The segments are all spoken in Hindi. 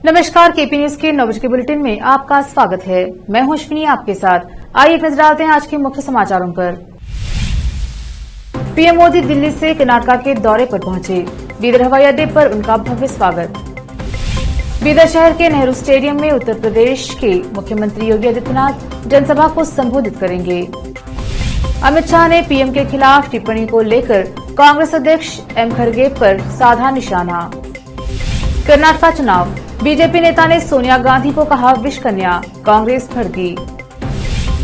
नमस्कार, केपी न्यूज के 9 बजे के बुलेटिन में आपका स्वागत है। मैं हूं अश्विनी आपके साथ। आइए एक नजर डालते हैं आज के मुख्य समाचारों पर। पीएम मोदी दिल्ली से कर्नाटक के दौरे पर पहुंचे। बीदर हवाई अड्डे पर उनका भव्य स्वागत। बीदर शहर के नेहरू स्टेडियम में उत्तर प्रदेश के मुख्यमंत्री योगी आदित्यनाथ जनसभा को संबोधित करेंगे। अमित शाह ने पीएम के खिलाफ टिप्पणी को लेकर कांग्रेस अध्यक्ष एम खड़गे पर साधा निशाना। कर्नाटक चुनाव, बीजेपी नेता ने सोनिया गांधी को कहा विष कन्या, कांग्रेस भड़की।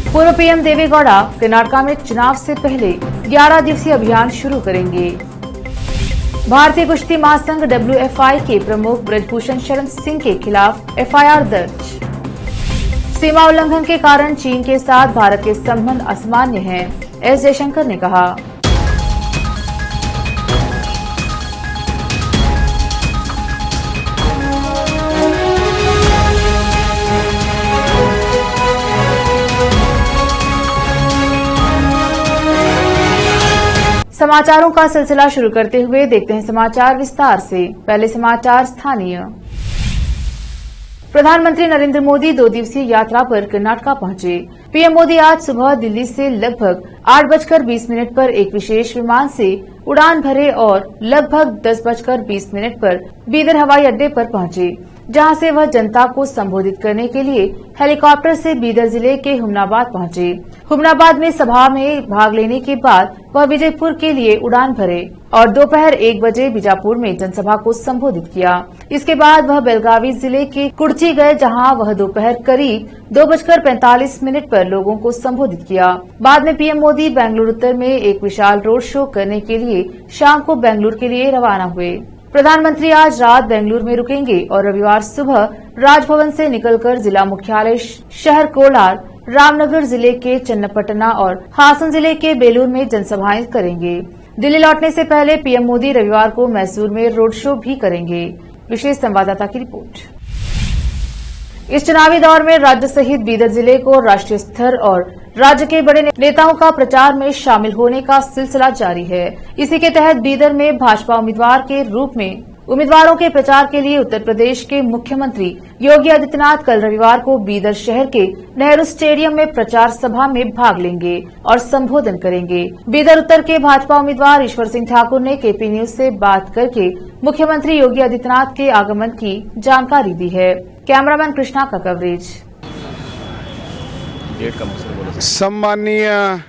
पूर्व पीएम देवेगौड़ा कर्नाटक में चुनाव से पहले 11 दिवसीय अभियान शुरू करेंगे। भारतीय कुश्ती महासंघ WFI के प्रमुख ब्रजभूषण शरण सिंह के खिलाफ FIR दर्ज। सीमा उल्लंघन के कारण चीन के साथ भारत के संबंध असामान्य हैं, एस जयशंकर ने कहा। समाचारों का सिलसिला शुरू करते हुए देखते हैं समाचार विस्तार से। पहले समाचार स्थानीय। प्रधानमंत्री नरेंद्र मोदी 2 दिवसीय यात्रा पर कर्नाटक पहुंचे। पीएम मोदी आज सुबह दिल्ली से लगभग 8:20 पर एक विशेष विमान से उड़ान भरे और लगभग 10:20 पर बीदर हवाई अड्डे पर पहुंचे, जहां से वह जनता को संबोधित करने के लिए हेलीकॉप्टर से बीदर जिले के हुमनाबाद पहुंचे। हुमनाबाद में सभा में भाग लेने के बाद वह विजयपुर के लिए उड़ान भरे और दोपहर 1 बजे बीजापुर में जनसभा को संबोधित किया। इसके बाद वह बेलगावी जिले के कुर्ची गए, जहां वह दोपहर करीब 2:45 पर लोगों को संबोधित किया। बाद में पीएम मोदी बेंगलुरु उत्तर में एक विशाल रोड शो करने के लिए शाम को बेंगलुरु के लिए रवाना हुए। प्रधानमंत्री आज रात बेंगलुरु में रुकेंगे और रविवार सुबह राजभवन से निकलकर जिला मुख्यालय शहर कोलार, रामनगर जिले के चन्नपटना और हासन जिले के बेलूर में जनसभाएं करेंगे। दिल्ली लौटने से पहले पीएम मोदी रविवार को मैसूर में रोड शो भी करेंगे। विशेष संवाददाता की रिपोर्ट। इस चुनावी दौर में राज्य सहित बीदर जिले को राष्ट्रीय स्तर और राज्य के बड़े नेताओं का प्रचार में शामिल होने का सिलसिला जारी है। इसी के तहत बीदर में भाजपा उम्मीदवार के रूप में उम्मीदवारों के प्रचार के लिए उत्तर प्रदेश के मुख्यमंत्री योगी आदित्यनाथ कल रविवार को बीदर शहर के नेहरू स्टेडियम में प्रचार सभा में भाग लेंगे और संबोधन करेंगे। बीदर उत्तर के भाजपा उम्मीदवार ईश्वर सिंह ठाकुर ने केपी न्यूज से बात करके मुख्यमंत्री योगी आदित्यनाथ के आगमन की जानकारी दी है। कैमरामैन कृष्णा का कवरेज। सम्माननीय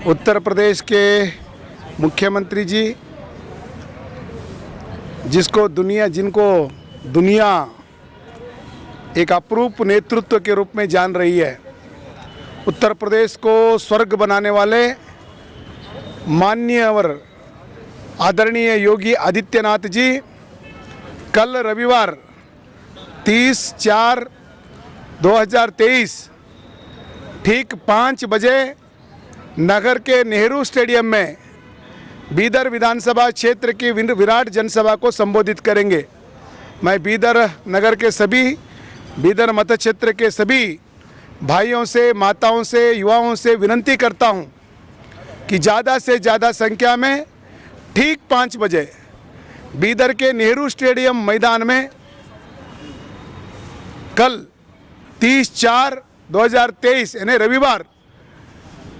उत्तर प्रदेश के मुख्यमंत्री जी, जिनको दुनिया एक अपूर्व नेतृत्व के रूप में जान रही है, उत्तर प्रदेश को स्वर्ग बनाने वाले माननीय और आदरणीय योगी आदित्यनाथ जी कल रविवार 30/4/2023 ठीक 5 बजे नगर के नेहरू स्टेडियम में बीदर विधानसभा क्षेत्र की विराट जनसभा को संबोधित करेंगे। मैं बीदर नगर के सभी बीदर मत क्षेत्र के सभी भाइयों से, माताओं से, युवाओं से विनती करता हूं कि ज़्यादा से ज़्यादा संख्या में ठीक 5 बजे बीदर के नेहरू स्टेडियम मैदान में कल 30/4/2023 यानी रविवार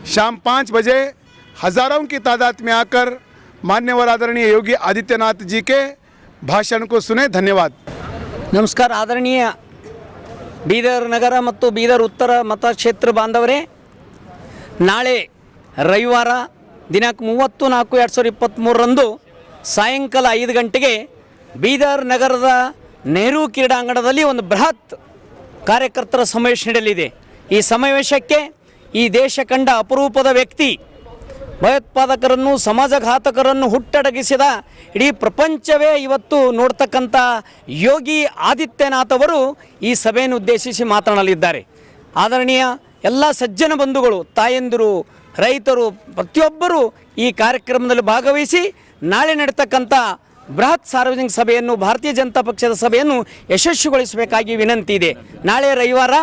शाम 5 बजे हजारों की तादाद में आकर मान्यवर आदरणीय योगी आदित्यनाथ जी के भाषण को सुने। धन्यवाद। नमस्कार आदरणीय बीदर नगर ಮತ್ತು बीदर उत्तर ಮತಕ್ಷೇತ್ರ ಬಾಂಧವರೇ, ನಾಳೆ ರವಿವಾರ ದಿನಾಂಕ 30/4/2023 ಸಾಯಂಕಾಲ 5 ಗಂಟೆಗೆ ಬೀದರ್ ನಗರದ ನೆಹರು ಕ್ರೀಡಾಂಗಣದಲ್ಲಿ ಒಂದು ಬೃಹತ್ ಕಾರ್ಯಕರ್ತರ ಸಮಾವೇಶ ನಡೆಯಲಿದೆ। ಈ ಸಮಾವೇಶಕ್ಕೆ ಈ ದೇಶ ಕಂಡ ಅಪರೂಪದ ವ್ಯಕ್ತಿ, ಭಯೋತ್ಪಾದಕರನ್ನು, ಸಮಾಜಘಾತಕರನ್ನು ಹುಟ್ಟಡಗಿಸಿದ ಇಡೀ ಪ್ರಪಂಚವೇ ಇವತ್ತು ನೋಡ್ತಕ್ಕಂಥ ಯೋಗಿ ಆದಿತ್ಯನಾಥ್ ಅವರು ಈ ಸಭೆಯನ್ನು ಉದ್ದೇಶಿಸಿ ಮಾತನಾಡಲಿದ್ದಾರೆ। ಆದರಣೀಯ ಎಲ್ಲ ಸಜ್ಜನ ಬಂಧುಗಳು, ತಾಯಂದಿರು, ರೈತರು ಪ್ರತಿಯೊಬ್ಬರು ಈ ಕಾರ್ಯಕ್ರಮದಲ್ಲಿ ಭಾಗವಹಿಸಿ ನಾಳೆ ನಡೆತಕ್ಕಂಥ ಬೃಹತ್ ಸಾರ್ವಜನಿಕ ಸಭೆಯನ್ನು, ಭಾರತೀಯ ಜನತಾ ಪಕ್ಷದ ಸಭೆಯನ್ನು ಯಶಸ್ವಿಗೊಳಿಸಬೇಕಾಗಿ ವಿನಂತಿ ಇದೆ। ನಾಳೆ ರವಿವಾರ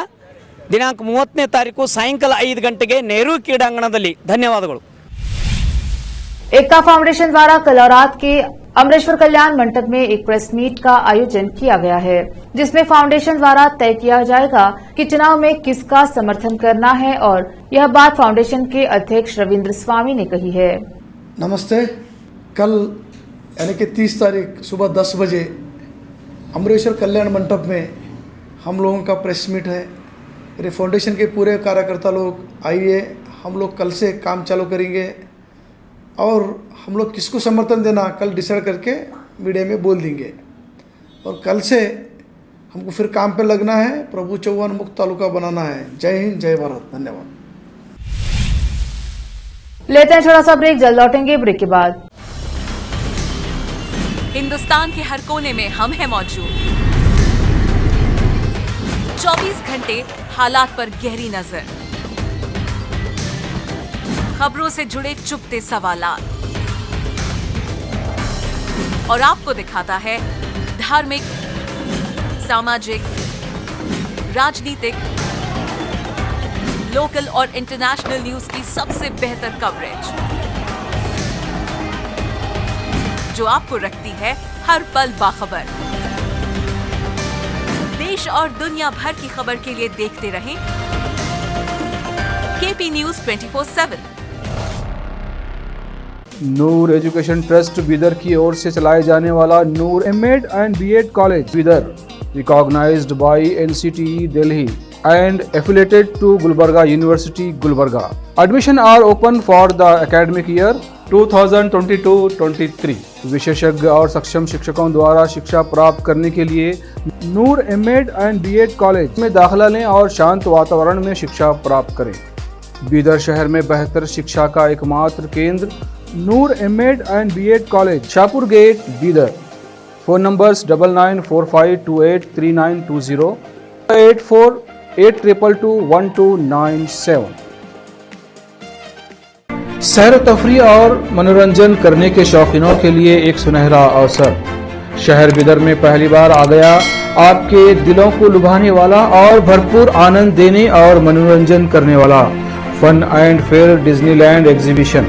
ದಿನಾಂಕ 30ನೇ ತಾರೀಕು ಸಾಯಂಕಾಲ 5 ಗಂಟೆಗೆ ನೆಹರು ಕ್ರೀಡಾಂಗಣದಲ್ಲಿ। ಧನ್ಯವಾದಗಳು। एकता फाउंडेशन द्वारा कल और रात के अमरेश्वर कल्याण मंडप में एक प्रेस मीट का आयोजन किया गया है, जिसमें फाउंडेशन द्वारा तय किया जाएगा कि चुनाव में किसका समर्थन करना है और यह बात फाउंडेशन के अध्यक्ष रविंद्र स्वामी ने कही है। नमस्ते। कल यानी कि 30 तारीख सुबह 10 बजे अमरेश्वर कल्याण मंडप में हम लोगों का प्रेस मीट है। मेरे फाउंडेशन के पूरे कार्यकर्ता लोग आइए, हम लोग कल से काम चालू करेंगे और हम लोग किसको समर्थन देना कल डिसाइड करके मीडिया में बोल देंगे। और कल से हमको फिर काम पे लगना है, प्रभु चौहान मुक्त तालुका बनाना है। जय हिंद, जय भारत, धन्यवाद। लेते हैं छोटा सा ब्रेक, जल्द लौटेंगे ब्रेक के बाद। हिंदुस्तान के हर कोने में हम हैं मौजूद। 24 घंटे हालात पर गहरी नजर, खबरों से जुड़े चुपते सवालात और आपको दिखाता है धार्मिक, सामाजिक, राजनीतिक, लोकल और इंटरनेशनल न्यूज की सबसे बेहतर कवरेज, जो आपको रखती है हर पल बाखबर। देश और दुनिया भर की खबर के लिए देखते रहें KP news 24/7। Noor education trust Bidar की ओर से चलाए जाने वाला Noor MEd and BEd college Bidar, recognised by NCTE Delhi and affiliated to Gulbarga University, Gulbarga. Admission are open for the academic year 2022-23. विशेषज्ञ और सक्षम शिक्षकों द्वारा शिक्षा प्राप्त करने के लिए नूर एमएड एंड बीएड कॉलेज में दाखिला लें और शांत वातावरण में शिक्षा प्राप्त करें। बीदर शहर में बेहतर शिक्षा का एकमात्र केंद्र Noor MEd and BEd college, Shahpur gate, Bidar. Phone numbers 9945283920, 8482221297। सैर तफरी और मनोरंजन करने के शौकीनों के लिए एक सुनहरा अवसर। शहर बीदर में पहली बार आ गया आपके दिलों को लुभाने वाला और भरपूर आनंद देने और मनोरंजन करने वाला fun and fair Disneyland exhibition.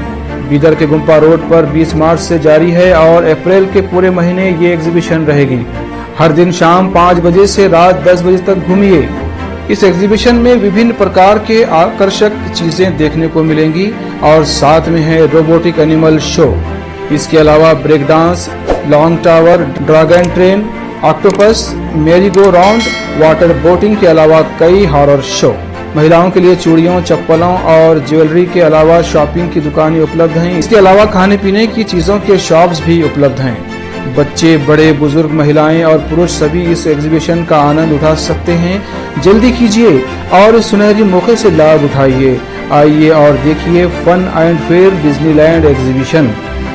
Bidar के गुम्पा रोड पर 20 मार्च से जारी है और अप्रैल के पूरे महीने ये एग्जीबिशन रहेगी। हर दिन शाम 5 बजे से रात 10 बजे तक घूमिए। इस एग्जीबिशन में विभिन्न प्रकार के आकर्षक चीजें देखने को मिलेंगी और साथ में है रोबोटिक एनिमल शो। इसके अलावा break dance, long tower, dragon train, octopus, merry go round, water boating के अलावा कई हॉरर शो। महिलाओं के लिए चूड़ियों, चप्पलों और ज्वेलरी के अलावा शॉपिंग की दुकानें उपलब्ध हैं। इसके अलावा खाने पीने की चीजों के शॉप्स भी उपलब्ध हैं। बच्चे, बड़े, बुजुर्ग, महिलाएं और पुरुष सभी इस एग्जीबिशन का आनंद उठा सकते हैं। जल्दी कीजिए और इस सुनहरी मौके से लाभ उठाइए। आइए और देखिए fun and fair Disneyland exhibition,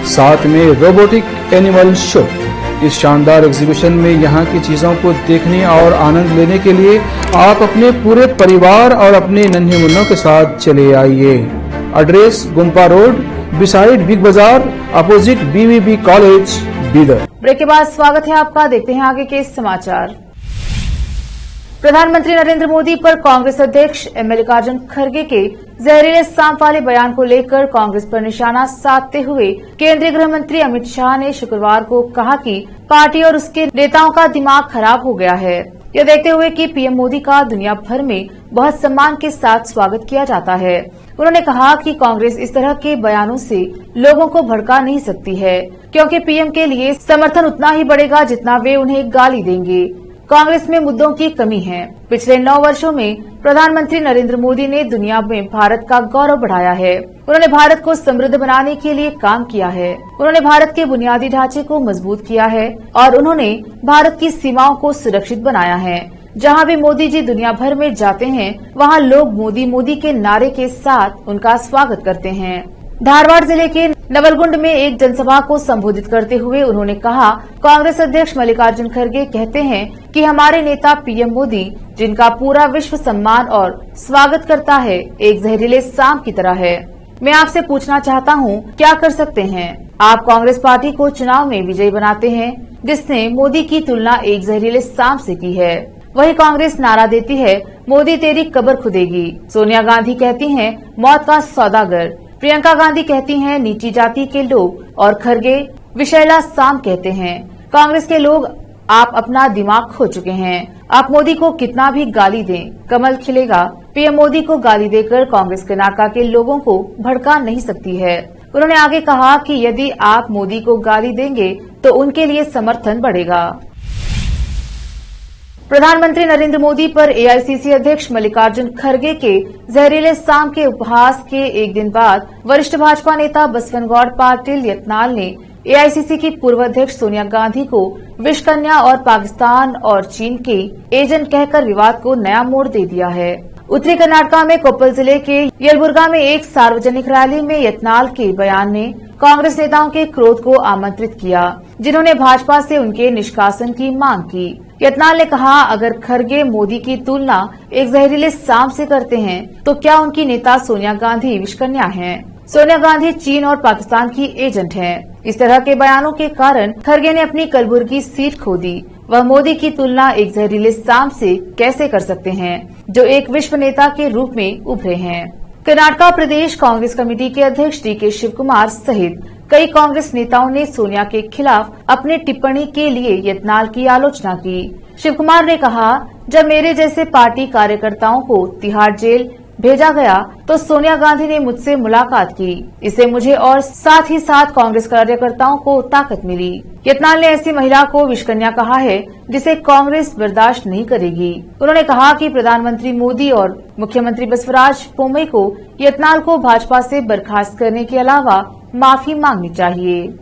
साथ में रोबोटिक एनिमल शो। इस शानदार एग्जीबिशन में यहाँ की चीजों को देखने और आनंद लेने के लिए आप अपने पूरे परिवार और अपने नन्हे मुन्नों के साथ चले आइए। एड्रेस गुम्पा रोड, बिसाइड बिग बाजार, opposite BVB college, Bidar. Break के बाद स्वागत है आपका, देखते हैं आगे के समाचार। प्रधानमंत्री नरेंद्र मोदी पर कांग्रेस अध्यक्ष मल्लिकार्जुन खड़गे के जहरीले सांप वाले बयान को लेकर कांग्रेस पर निशाना साधते हुए केंद्रीय गृह मंत्री अमित शाह ने शुक्रवार को कहा कि पार्टी और उसके नेताओं का दिमाग खराब हो गया है। यह देखते हुए कि पीएम मोदी का दुनिया भर में बहुत सम्मान के साथ स्वागत किया जाता है। उन्होंने कहा कि कांग्रेस इस तरह के बयानों से लोगों को भड़का नहीं सकती है, क्योंकि पीएम के लिए समर्थन उतना ही बढ़ेगा जितना वे उन्हें गाली देंगे। कांग्रेस में मुद्दों की कमी है। पिछले 9 वर्षों में प्रधानमंत्री नरेंद्र मोदी ने दुनिया में भारत का गौरव बढ़ाया है। उन्होंने भारत को समृद्ध बनाने के लिए काम किया है। उन्होंने भारत के बुनियादी ढांचे को मजबूत किया है और उन्होंने भारत की सीमाओं को सुरक्षित बनाया है। जहां भी मोदी जी दुनिया भर में जाते हैं, वहां लोग मोदी मोदी के नारे के साथ उनका स्वागत करते हैं। धारवाड़ जिले के नवलगुंड में एक जनसभा को संबोधित करते हुए उन्होंने कहा, कांग्रेस अध्यक्ष मल्लिकार्जुन खड़गे कहते हैं कि हमारे नेता पीएम मोदी, जिनका पूरा विश्व सम्मान और स्वागत करता है, एक जहरीले सांप की तरह है। मैं आपसे पूछना चाहता हूं, क्या कर सकते हैं? आप कांग्रेस पार्टी को चुनाव में विजयी बनाते हैं, जिसने मोदी की तुलना एक जहरीले सांप से की है। वही कांग्रेस नारा देती है, मोदी तेरी कब्र खुदेगी। सोनिया गांधी कहती हैं, मौत का सौदागर। प्रियंका गांधी कहती हैं, नीची जाति के लोग। और खड़गे विशैला साम कहते हैं, कांग्रेस के लोग आप अपना दिमाग खो चुके हैं। आप मोदी को कितना भी गाली दें, कमल खिलेगा। पीएम मोदी को गाली देकर कांग्रेस कर्नाटका के लोगों को भड़का नहीं सकती है। उन्होंने आगे कहा कि यदि आप मोदी को गाली देंगे तो उनके लिए समर्थन बढ़ेगा। प्रधानमंत्री नरेंद्र मोदी पर एआईसीसी अध्यक्ष मल्लिकार्जुन खड़गे के जहरीले साम के उपहास के एक दिन बाद वरिष्ठ भाजपा नेता बसवनगौड़ पाटिल यत्नाल ने एआईसीसी की पूर्व अध्यक्ष सोनिया गांधी को विष कन्या और पाकिस्तान और चीन के एजेंट कहकर विवाद को नया मोड़ दे दिया है। उत्तरी कर्नाटका में कोप्पल जिले के यलबुर्गा में एक सार्वजनिक रैली में यत्नाल के बयान ने कांग्रेस नेताओं के क्रोध को आमंत्रित किया, जिन्होंने भाजपा से उनके निष्कासन की मांग की। यत्नाल ने कहा, अगर खड़गे मोदी की तुलना एक जहरीले सांप से करते हैं तो क्या उनकी नेता सोनिया गांधी विषकन्या हैं? सोनिया गांधी चीन और पाकिस्तान की एजेंट हैं। इस तरह के बयानों के कारण खड़गे ने अपनी कलबुर्गी सीट खो दी। वह मोदी की तुलना एक जहरीले सांप से कैसे कर सकते हैं, जो एक विश्व नेता के रूप में उभरे हैं। कर्नाटका प्रदेश कांग्रेस कमेटी के अध्यक्ष डीके शिव कुमार सहित कई कांग्रेस नेताओं ने सोनिया के खिलाफ अपनी टिप्पणी के लिए यत्नाल की आलोचना की। शिव कुमार ने कहा, जब मेरे जैसे पार्टी कार्यकर्ताओं को तिहाड़ जेल भेजा गया तो सोनिया गांधी ने मुझसे मुलाकात की। इससे मुझे और साथ ही साथ कांग्रेस कार्यकर्ताओं को ताकत मिली। यत्नाल ने ऐसी महिला को विषकन्या कहा है जिसे कांग्रेस बर्दाश्त नहीं करेगी। उन्होंने कहा कि प्रधानमंत्री मोदी और मुख्यमंत्री बसवराज बोम्मई को यत्नाल को भाजपा से बर्खास्त करने के अलावा माफी मांगनी चाहिए।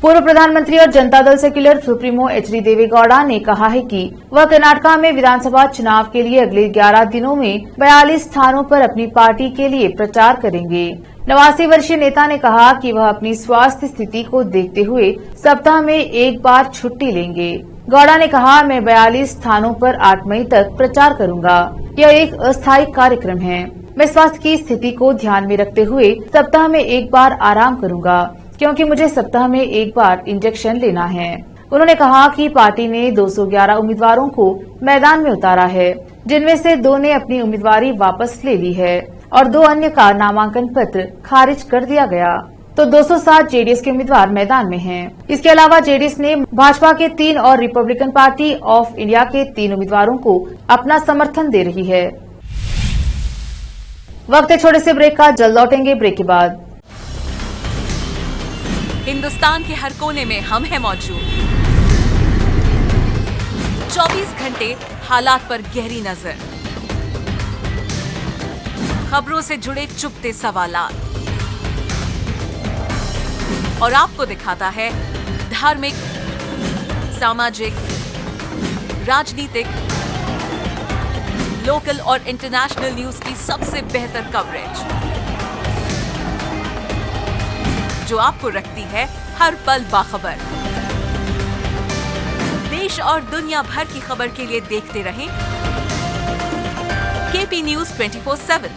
पूर्व प्रधानमंत्री और Janata Dal secular supremo HD Deve Gowda ने कहा है कि वह कर्नाटका में विधानसभा चुनाव के लिए अगले 11 दिनों में 42 स्थानों पर अपनी पार्टी के लिए प्रचार करेंगे। 89 वर्षीय नेता ने कहा कि वह अपनी स्वास्थ्य स्थिति को देखते हुए सप्ताह में एक बार छुट्टी लेंगे। गौड़ा ने कहा, मैं 42 स्थानों पर 8 मई तक प्रचार करूंगा। यह एक अस्थायी कार्यक्रम है। मैं स्वास्थ्य की स्थिति को ध्यान में रखते हुए सप्ताह में एक बार आराम करूंगा, क्योंकि मुझे सप्ताह में एक बार इंजेक्शन लेना है। उन्होंने कहा कि पार्टी ने 211 उम्मीदवारों को मैदान में उतारा है, जिनमें से 2 ने अपनी उम्मीदवारी वापस ले ली है और 2 अन्य का नामांकन पत्र खारिज कर दिया गया। तो 207 जेडीएस के उम्मीदवार मैदान में हैं। इसके अलावा जेडीएस ने भाजपा के 3 और रिपब्लिकन पार्टी ऑफ इंडिया के 3 उम्मीदवारों को अपना समर्थन दे रही है। वक्त है छोटे से ब्रेक का, जल्द लौटेंगे ब्रेक के बाद। हिंदुस्तान के हर कोने में हम हैं मौजूद। 24 घंटे हालात पर गहरी नजर, खबरों से जुड़े चुपते सवालात और आपको दिखाता है धार्मिक, सामाजिक, राजनीतिक, लोकल और इंटरनेशनल न्यूज की सबसे बेहतर कवरेज, जो आपको रखती है हर पल बाखबर। देश और दुनिया भर की खबर के लिए देखते रहें KP news 24/7।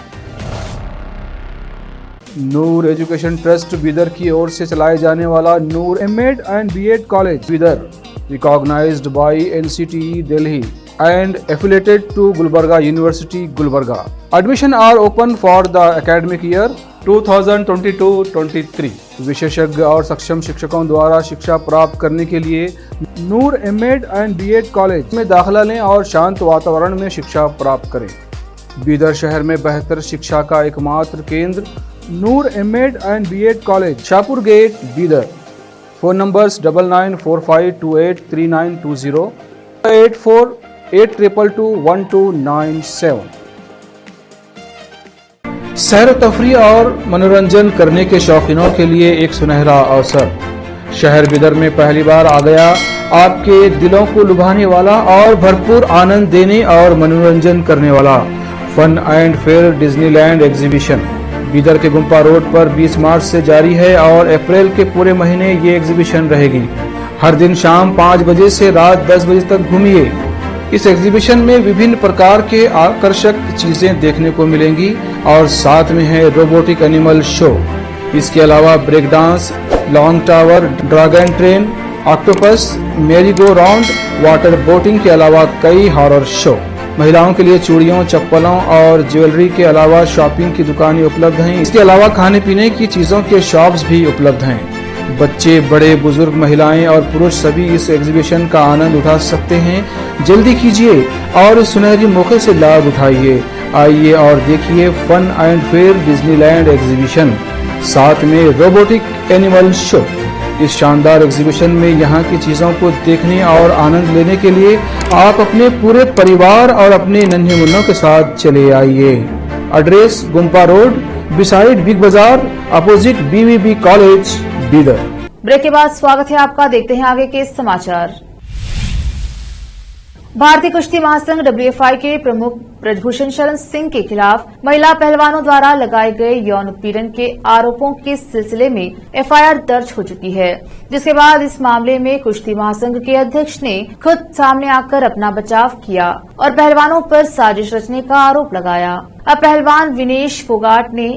Noor education trust Bidar की ओर से चलाए जाने वाला Noor MEd and BEd college Bidar, recognised by NCTE Delhi and affiliated to Gulbarga University, Gulbarga. Admission are open for the academic year 2022-23. विशेषज्ञ और सक्षम शिक्षकों द्वारा शिक्षा प्राप्त करने के लिए नूर एमएड एंड बीएड कॉलेज में दाखिला लें और शांत वातावरण में शिक्षा प्राप्त करें। बीदर शहर में बेहतर शिक्षा का एकमात्र केंद्र Noor MEd and BEd college, Shahpur gate, Bidar. Phone numbers 9945283920, 8482221297। सैर तफरी और मनोरंजन करने के शौकीनों के लिए एक सुनहरा अवसर। शहर बीदर में पहली बार आ गया आपके दिलों को लुभाने वाला और भरपूर आनंद देने और मनोरंजन करने वाला fun and fair Disneyland exhibition. Bidar के गुम्पा रोड पर 20 मार्च से जारी है और अप्रैल के पूरे महीने ये एग्जीबिशन रहेगी। हर दिन शाम 5 बजे से रात 10 बजे तक घूमिए। इस एग्जीबिशन में विभिन्न प्रकार के आकर्षक चीजें देखने को मिलेंगी और साथ में है रोबोटिक एनिमल शो। इसके अलावा break dance, long tower, dragon train, octopus, merry go round, water boating के अलावा कई हॉरर शो। महिलाओं के लिए चूड़ियों, चप्पलों और ज्वेलरी के अलावा शॉपिंग की दुकानें उपलब्ध हैं। इसके अलावा खाने पीने की चीजों के शॉप्स भी उपलब्ध हैं। बच्चे, बड़े, बुजुर्ग, महिलाएं और पुरुष सभी इस एग्जीबिशन का आनंद उठा सकते हैं। जल्दी कीजिए और इस सुनहरी मौके से लाभ उठाइए। आइए और देखिए fun and fair Disneyland exhibition, साथ में रोबोटिक एनिमल शो। इस शानदार एग्जीबिशन में यहाँ की चीजों को देखने और आनंद लेने के लिए आप अपने पूरे परिवार और अपने नन्हे मुन्नों के साथ चले आइए। एड्रेस गुम्पा रोड, बिसाइड बिग बाजार, opposite BVB college, Bidar. Break के बाद स्वागत है आपका। देखते हैं आगे के समाचार। भारतीय कुश्ती महासंघ WFI के प्रमुख ब्रजभूषण शरण सिंह के खिलाफ महिला पहलवानों द्वारा लगाए गए यौन उत्पीड़न के आरोपों के सिलसिले में FIR दर्ज हो चुकी है, जिसके बाद इस मामले में कुश्ती महासंघ के अध्यक्ष ने खुद सामने आकर अपना बचाव किया और पहलवानों पर साजिश रचने का आरोप लगाया। अब पहलवान विनेश फोगाट ने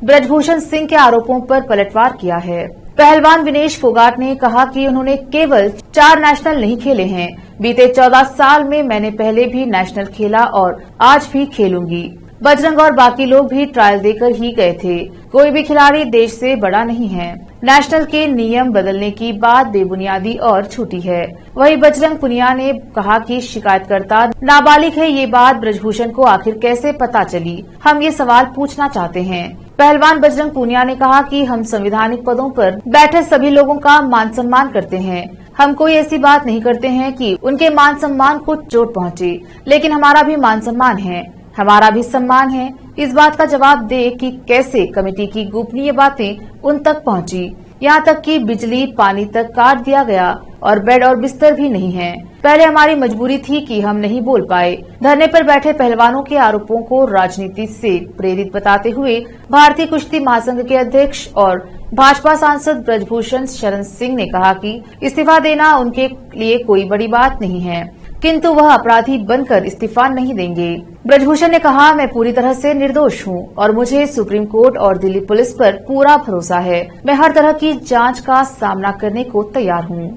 ब्रजभूषण सिंह के आरोपों पर पलटवार किया है। पहलवान विनेश फोगाट ने कहा कि उन्होंने केवल 4 नेशनल नहीं खेले हैं। बीते 14 साल में मैंने पहले भी नेशनल खेला और आज भी खेलूंगी। बजरंग और बाकी लोग भी ट्रायल देकर ही गए थे। कोई भी खिलाड़ी देश से बड़ा नहीं है। नेशनल के नियम बदलने की बात बेबुनियादी और झूठी है। वहीं बजरंग पुनिया ने कहा कि शिकायतकर्ता नाबालिग है। ये बात ब्रजभूषण को आखिर कैसे पता चली, हम ये सवाल पूछना चाहते हैं। पहलवान बजरंग पूनिया ने कहा कि हम संवैधानिक पदों पर बैठे सभी लोगों का मान सम्मान करते हैं। हम कोई ऐसी बात नहीं करते हैं कि उनके मान सम्मान को चोट पहुंचे, लेकिन हमारा भी मान सम्मान है, हमारा भी सम्मान है। इस बात का जवाब दे कि कैसे कमेटी की गोपनीय बातें उन तक पहुंची, यहाँ तक कि बिजली पानी तक काट दिया गया और बेड और बिस्तर भी नहीं है। पहले हमारी मजबूरी थी कि हम नहीं बोल पाए। धरने पर बैठे पहलवानों के आरोपों को राजनीति से प्रेरित बताते हुए भारतीय कुश्ती महासंघ के अध्यक्ष और भाजपा सांसद ब्रजभूषण शरण सिंह ने कहा कि इस्तीफा देना उनके लिए कोई बड़ी बात नहीं है, किंतु वह अपराधी बनकर इस्तीफा नहीं देंगे। ब्रजभूषण ने कहा, मैं पूरी तरह से निर्दोष हूं और मुझे सुप्रीम कोर्ट और दिल्ली पुलिस पर पूरा भरोसा है। मैं हर तरह की जांच का सामना करने को तैयार हूं।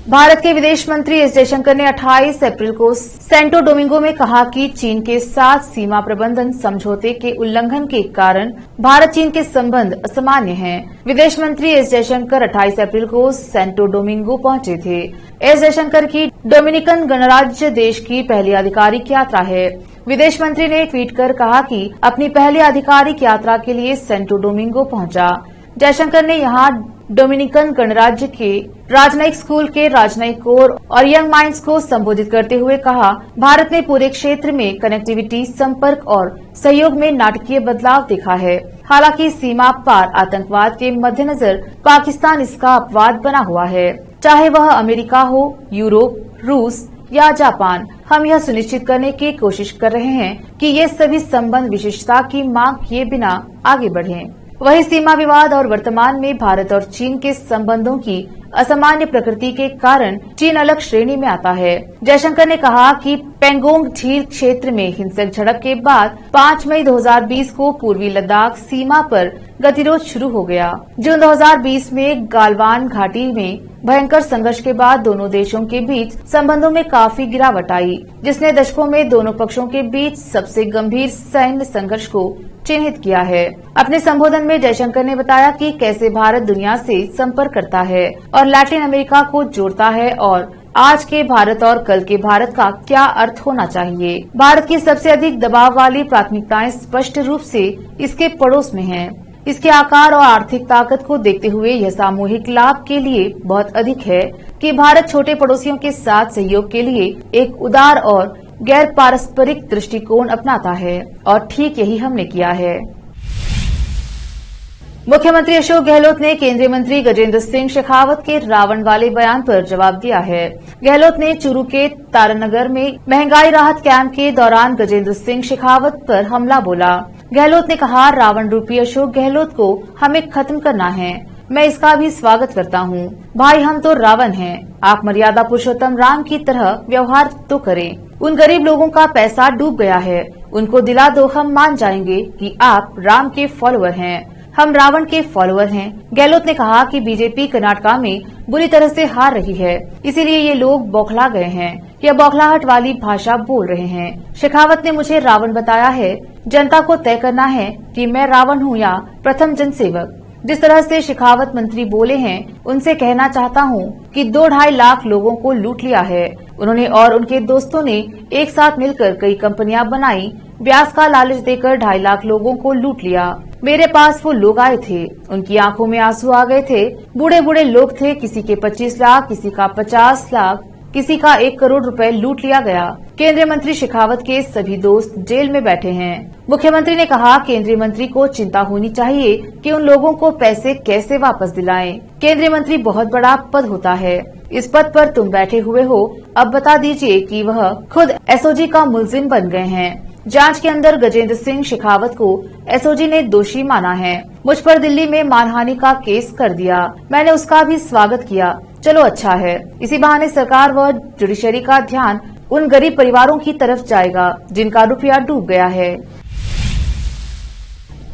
भारत के विदेश मंत्री एस जयशंकर ने 28 अप्रैल को सेंटो डोमिंगो में कहा कि चीन के साथ सीमा प्रबंधन समझौते के उल्लंघन के कारण भारत चीन के संबंध असामान्य हैं। विदेश मंत्री एस जयशंकर 28 अप्रैल को सेंटो डोमिंगो पहुंचे थे। एस जयशंकर की डोमिनिकन गणराज्य देश की पहली आधिकारिक यात्रा है। विदेश मंत्री ने ट्वीट कर कहा कि अपनी पहली आधिकारिक यात्रा के लिए सेंटो डोमिंगो पहुंचा। जयशंकर ने यहां डोमिनिकन गणराज्य के राजनयिक स्कूल के राजनयिक कोर और यंग माइंड्स को संबोधित करते हुए कहा, भारत ने पूरे क्षेत्र में कनेक्टिविटी, संपर्क और सहयोग में नाटकीय बदलाव देखा है। हालांकि सीमा पार आतंकवाद के मद्देनजर पाकिस्तान इसका अपवाद बना हुआ है। चाहे वह अमेरिका हो, यूरोप, रूस या जापान, हम यह सुनिश्चित करने की कोशिश कर रहे हैं कि ये सभी संबंध विशेषता की मांग किए बिना आगे बढ़ें। वही सीमा विवाद और वर्तमान में भारत और चीन के संबंधों की असामान्य प्रकृति के कारण चीन अलग श्रेणी में आता है। जयशंकर ने कहा कि पेंगोंग झील क्षेत्र में हिंसक झड़प के बाद 5 मई 2020 को पूर्वी लद्दाख सीमा पर गतिरोध शुरू हो गया। जून 2020 में गालवान घाटी में भयंकर संघर्ष के बाद दोनों देशों के बीच संबंधों में काफी गिरावट आई, जिसने दशकों में दोनों पक्षों के बीच सबसे गंभीर सैन्य संघर्ष को चिन्हित किया है। अपने संबोधन में जयशंकर ने बताया कि कैसे भारत दुनिया से संपर्क करता है और लैटिन अमेरिका को जोड़ता है और आज के भारत और कल के भारत का क्या अर्थ होना चाहिए। भारत की सबसे अधिक दबाव वाली प्राथमिकताएं स्पष्ट रूप से इसके पड़ोस में हैं। इसके आकार और आर्थिक ताकत को देखते हुए यह सामूहिक लाभ के लिए बहुत अधिक है कि भारत छोटे पड़ोसियों के साथ सहयोग के लिए एक उदार और गैर पारस्परिक दृष्टिकोण अपनाता है और ठीक यही हमने किया है। मुख्यमंत्री अशोक गहलोत ने केंद्रीय मंत्री गजेंद्र सिंह शेखावत के रावण वाले बयान पर जवाब दिया है। गहलोत ने चूरू के तारानगर में महंगाई राहत कैंप के दौरान गजेंद्र सिंह शेखावत पर हमला बोला। गहलोत ने कहा, रावण रूपी अशोक गहलोत को हमें खत्म करना है। मैं इसका भी स्वागत करता हूं। भाई, हम तो रावण हैं। आप मर्यादा पुरुषोत्तम राम की तरह व्यवहार तो करें। उन गरीब लोगों का पैसा डूब गया है, उनको दिला दो, हम मान जाएंगे कि आप राम के फॉलोअर हैं। हम रावण के फॉलोअर हैं। गहलोत ने कहा कि बीजेपी कर्नाटका में बुरी तरह से हार रही है, इसीलिए ये लोग बौखला गए हैं, यह बौखलाहट वाली भाषा बोल रहे हैं। शेखावत ने मुझे रावण बताया है। जनता को तय करना है कि मैं रावण हूँ या प्रथम जनसेवक। जिस तरह से शेखावत मंत्री बोले हैं, उनसे कहना चाहता हूं कि 2-2.5 लाख लोगों को लूट लिया है। उन्होंने और उनके दोस्तों ने एक साथ मिलकर कई कंपनियां बनाई, ब्याज का लालच देकर 2.5 लाख लोगों को लूट लिया। मेरे पास वो लोग आए थे, उनकी आंखों में आंसू आ गए थे। बूढ़े बूढ़े लोग थे, किसी के 25 लाख, किसी का 50 लाख, किसी का 1 करोड़ रुपए लूट लिया गया। केंद्रीय मंत्री शेखावत के सभी दोस्त जेल में बैठे हैं। मुख्यमंत्री ने कहा, केंद्रीय मंत्री को चिंता होनी चाहिए कि उन लोगों को पैसे कैसे वापस दिलाएं। केंद्रीय मंत्री बहुत बड़ा पद होता है, इस पद पर तुम बैठे हुए हो, अब बता दीजिए कि वह खुद एसओजी का मुलजिम बन गए हैं। जांच के अंदर गजेंद्र सिंह शेखावत को एसओजी ने दोषी माना है। मुझ पर दिल्ली में मानहानि का केस कर दिया, मैंने उसका भी स्वागत किया, चलो अच्छा है। इसी बहाने सरकार व जुडिशरी का ध्यान उन गरीब परिवारों की तरफ जाएगा जिनका रुपया डूब गया है।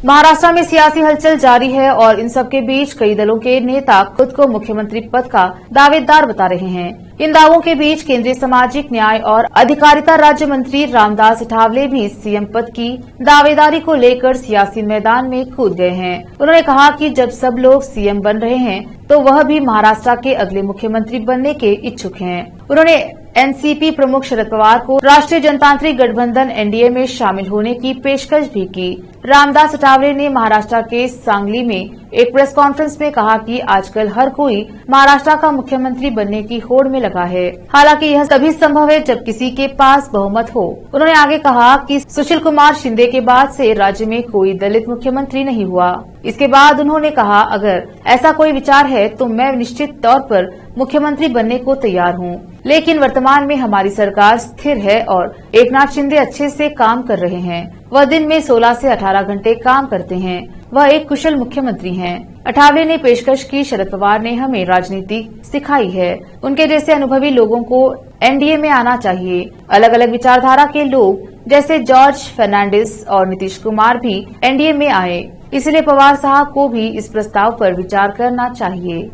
महाराष्ट्र में सियासी हलचल जारी है और इन सब के बीच कई दलों के नेता खुद को मुख्यमंत्री पद का दावेदार बता रहे हैं। इन दावों के बीच केंद्रीय सामाजिक न्याय और अधिकारिता राज्य मंत्री रामदास अठावले भी सीएम पद की दावेदारी को लेकर सियासी मैदान में कूद गए हैं। उन्होंने कहा कि जब सब लोग सीएम बन रहे हैं तो वह भी महाराष्ट्र के अगले मुख्यमंत्री बनने के इच्छुक हैं। उन्होंने एनसीपी प्रमुख शरद पवार को राष्ट्रीय जनतांत्रिक गठबंधन एनडीए में शामिल होने की पेशकश भी की। रामदास अठावले ने महाराष्ट्र के सांगली में एक प्रेस कॉन्फ्रेंस में कहा कि आजकल हर कोई महाराष्ट्र का मुख्यमंत्री बनने की होड़ में लगा है, हालांकि यह तभी संभव है जब किसी के पास बहुमत हो। उन्होंने आगे कहा कि सुशील कुमार शिंदे के बाद से राज्य में कोई दलित मुख्यमंत्री नहीं हुआ। इसके बाद उन्होंने कहा, अगर ऐसा कोई विचार है तो मैं निश्चित तौर पर मुख्यमंत्री बनने को तैयार हूं, लेकिन वर्तमान में हमारी सरकार स्थिर है और एकनाथ शिंदे अच्छे से काम कर रहे हैं। वह दिन में 16 से 18 घंटे काम करते हैं, वह एक कुशल मुख्यमंत्री हैं। अठावले ने पेशकश की, शरद पवार ने हमें राजनीति सिखाई है, उनके जैसे अनुभवी लोगों को एनडीए में आना चाहिए। अलग अलग विचारधारा के लोग जैसे जॉर्ज फर्नांडिस और नीतीश कुमार भी एनडीए में आए, इसलिए पवार साहब को भी इस प्रस्ताव पर विचार करना चाहिए।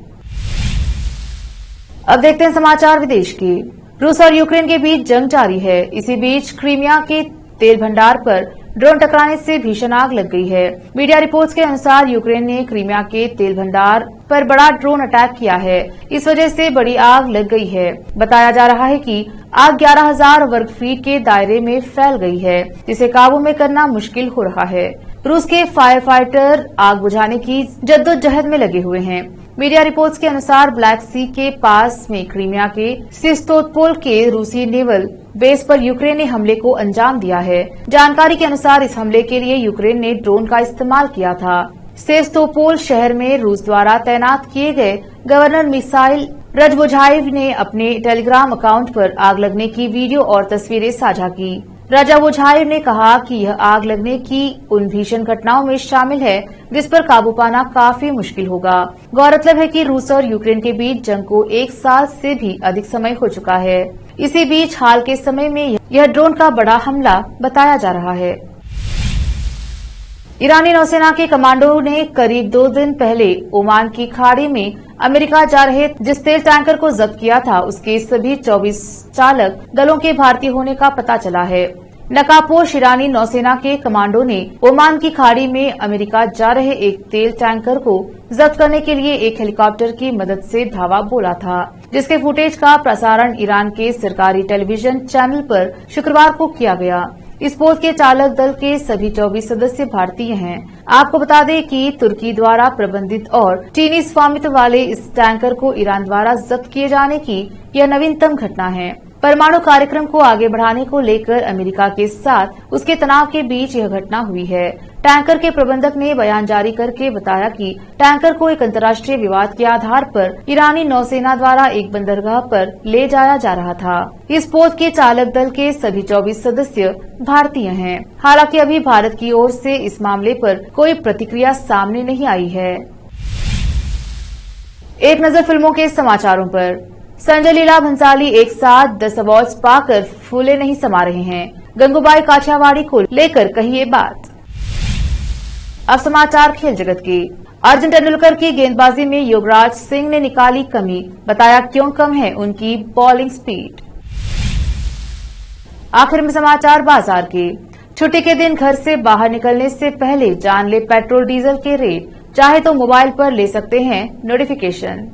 अब देखते हैं समाचार विदेश के। रूस और यूक्रेन के बीच जंग जारी है। इसी बीच क्रीमिया के तेल भंडार पर ड्रोन टकराने से भीषण आग लग गई है। मीडिया रिपोर्ट्स के अनुसार यूक्रेन ने क्रीमिया के तेल भंडार पर बड़ा ड्रोन अटैक किया है, इस वजह से बड़ी आग लग गई है। बताया जा रहा है कि आग 11,000 वर्ग फीट के दायरे में फैल गई है, जिसे काबू में करना मुश्किल हो रहा है। रूस के फायर फाइटर आग बुझाने की जद्दोजहद में लगे हुए हैं। मीडिया रिपोर्ट्स के अनुसार ब्लैक सी के पास में क्रीमिया के सेवास्तोपोल के रूसी नेवल बेस पर यूक्रेन ने हमले को अंजाम दिया है। जानकारी के अनुसार इस हमले के लिए यूक्रेन ने ड्रोन का इस्तेमाल किया था। सेवास्तोपोल शहर में रूस द्वारा तैनात किए गए गवर्नर मिसाइल रजवोजाइव ने अपने टेलीग्राम अकाउंट पर आग लगने की वीडियो और तस्वीरें साझा की। रजावोजाइव ने कहा कि यह आग लगने की उन भीषण घटनाओं में शामिल है जिस पर काबू पाना काफी मुश्किल होगा। गौरतलब है कि रूस और यूक्रेन के बीच जंग को 1 साल से भी अधिक समय हो चुका है। इसी बीच हाल के समय में यह ड्रोन का बड़ा हमला बताया जा रहा है। ईरानी नौसेना के कमांडो ने करीब 2 दिन पहले ओमान की खाड़ी में अमेरिका जा रहे जिस तेल टैंकर को जब्त किया था, उसके सभी 24 चालक दलों के भारतीय होने का पता चला है। नकापोश ईरानी नौसेना के कमांडो ने ओमान की खाड़ी में अमेरिका जा रहे एक तेल टैंकर को जब्त करने के लिए एक हेलीकॉप्टर की मदद से धावा बोला था, जिसके फुटेज का प्रसारण ईरान के सरकारी टेलीविजन चैनल पर शुक्रवार को किया गया। इस पोत के चालक दल के सभी 24 सदस्य भारतीय हैं। आपको बता दें कि तुर्की द्वारा प्रबंधित और चीनी स्वामित्व वाले इस टैंकर को ईरान द्वारा जब्त किए जाने की यह नवीनतम घटना है। परमाणु कार्यक्रम को आगे बढ़ाने को लेकर अमेरिका के साथ उसके तनाव के बीच यह घटना हुई है। टैंकर के प्रबंधक ने बयान जारी करके बताया कि टैंकर को एक अंतर्राष्ट्रीय विवाद के आधार पर ईरानी नौसेना द्वारा एक बंदरगाह पर ले जाया जा रहा था। इस पोत के चालक दल के सभी 24 सदस्य भारतीय हैं। हालांकि अभी भारत की ओर से इस मामले पर कोई प्रतिक्रिया सामने नहीं आई है। एक नजर फिल्मों के समाचारों पर। संजय लीला भंसाली एक साथ 10 अवार्ड्स पाकर फूले नहीं समा रहे हैं। गंगूबाई काठियावाड़ी को लेकर कही ये बात। अब समाचार खेल जगत के। अर्जुन तेंदुलकर की गेंदबाजी में युवराज सिंह ने निकाली कमी, बताया क्यों कम है उनकी बॉलिंग स्पीड। आखिर में समाचार बाजार के। छुट्टी के दिन घर से बाहर निकलने से पहले जान ले पेट्रोल डीजल के रेट। चाहे तो मोबाइल पर ले सकते हैं नोटिफिकेशन।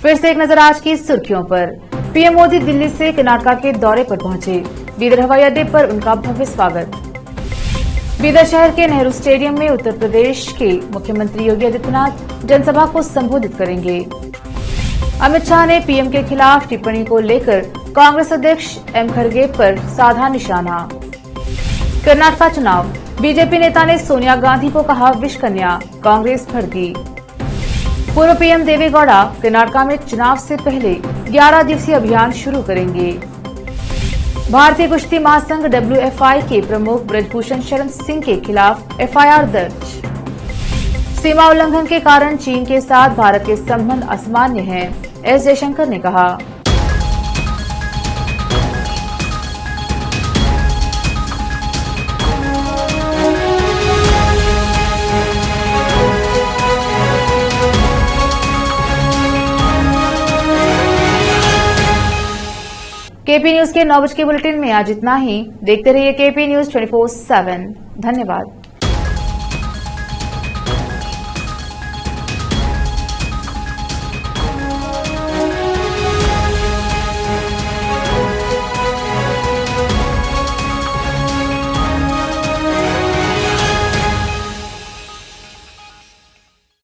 फिर से एक नजर आज की सुर्खियों पर। पीएम मोदी दिल्ली से कर्नाटक के दौरे पर पहुंचे। बीदर हवाई अड्डे पर उनका भव्य स्वागत। बीदर शहर के नेहरू स्टेडियम में उत्तर प्रदेश के मुख्यमंत्री योगी आदित्यनाथ जनसभा को संबोधित करेंगे। अमित शाह ने पीएम के खिलाफ टिप्पणी को लेकर कांग्रेस अध्यक्ष एम खड़गे पर साधा निशाना। कर्नाटक चुनाव, बीजेपी नेता ने सोनिया गांधी को कहा विष कन्या, कांग्रेस भड़की। पूर्व पीएम देवेगौड़ा कर्नाटक में चुनाव से पहले 11 दिवसीय अभियान शुरू करेंगे। भारतीय कुश्ती महासंघ WFI के प्रमुख ब्रजभूषण शरण सिंह के खिलाफ FIR दर्ज। सीमा उल्लंघन के कारण चीन के साथ भारत के संबंध असामान्य हैं, एस जयशंकर ने कहा। केपी न्यूज के 9 बजे के बुलेटिन में आज इतना ही। देखते रहिए केपी न्यूज 24/7। धन्यवाद।